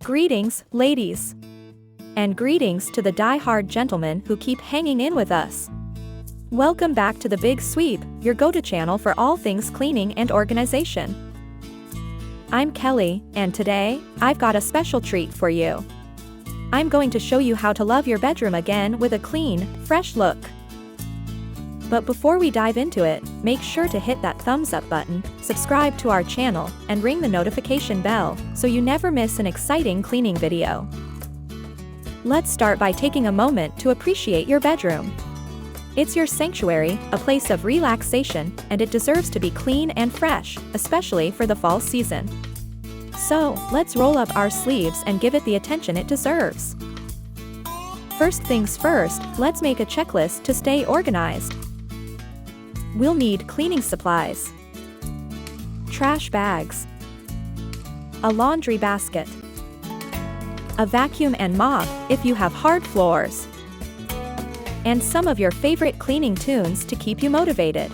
Greetings, ladies. And greetings to the die-hard gentlemen who keep hanging in with us. Welcome back to The Big Sweep, your go-to channel for all things cleaning and organization. I'm Kelly, and today, I've got a special treat for you. I'm going to show you how to love your bedroom again with a clean, fresh look. But before we dive into it, make sure to hit that thumbs up button, subscribe to our channel, and ring the notification bell so you never miss an exciting cleaning video. Let's start by taking a moment to appreciate your bedroom. It's your sanctuary, a place of relaxation, and it deserves to be clean and fresh, especially for the fall season. So, let's roll up our sleeves and give it the attention it deserves. First things first, let's make a checklist to stay organized. We'll need cleaning supplies, trash bags, a laundry basket, a vacuum and mop if you have hard floors, and some of your favorite cleaning tunes to keep you motivated.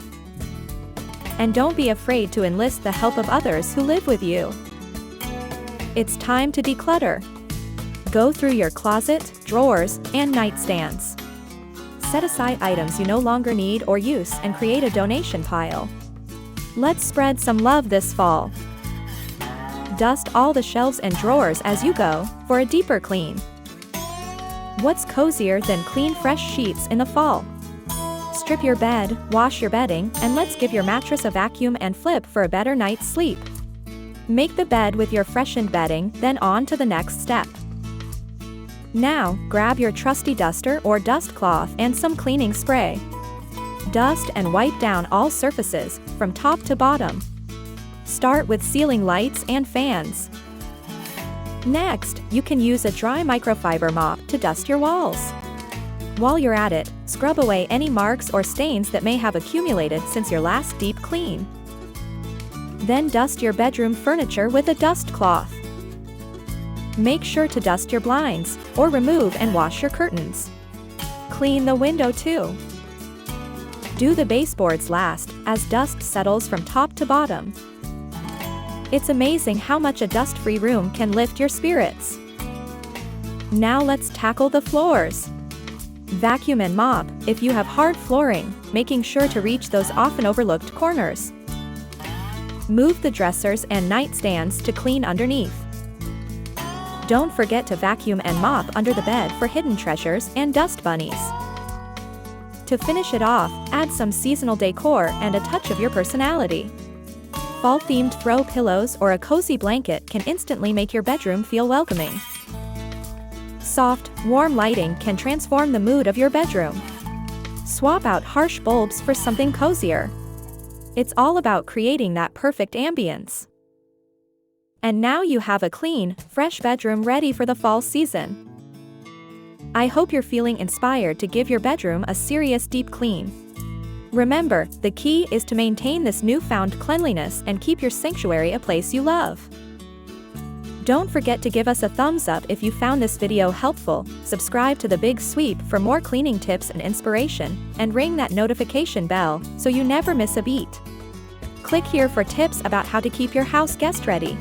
And don't be afraid to enlist the help of others who live with you. It's time to declutter. Go through your closet, drawers, and nightstands. Set aside items you no longer need or use and create a donation pile. Let's spread some love this fall. Dust all the shelves and drawers as you go, for a deeper clean. What's cozier than clean fresh sheets in the fall? Strip your bed, wash your bedding, and let's give your mattress a vacuum and flip for a better night's sleep. Make the bed with your freshened bedding, then on to the next step. Now, grab your trusty duster or dust cloth and some cleaning spray. Dust and wipe down all surfaces, from top to bottom. Start with ceiling lights and fans. Next, you can use a dry microfiber mop to dust your walls. While you're at it, scrub away any marks or stains that may have accumulated since your last deep clean. Then dust your bedroom furniture with a dust cloth. Make sure to dust your blinds, or remove and wash your curtains. Clean the window too. Do the baseboards last, as dust settles from top to bottom. It's amazing how much a dust-free room can lift your spirits. Now let's tackle the floors. Vacuum and mop, if you have hard flooring, making sure to reach those often overlooked corners. Move the dressers and nightstands to clean underneath. Don't forget to vacuum and mop under the bed for hidden treasures and dust bunnies. To finish it off, add some seasonal decor and a touch of your personality. Fall-themed throw pillows or a cozy blanket can instantly make your bedroom feel welcoming. Soft, warm lighting can transform the mood of your bedroom. Swap out harsh bulbs for something cozier. It's all about creating that perfect ambience. And now you have a clean, fresh bedroom ready for the fall season. I hope you're feeling inspired to give your bedroom a serious deep clean. Remember, the key is to maintain this newfound cleanliness and keep your sanctuary a place you love. Don't forget to give us a thumbs up if you found this video helpful, subscribe to The Big Sweep for more cleaning tips and inspiration, and ring that notification bell so you never miss a beat. Click here for tips about how to keep your house guest ready.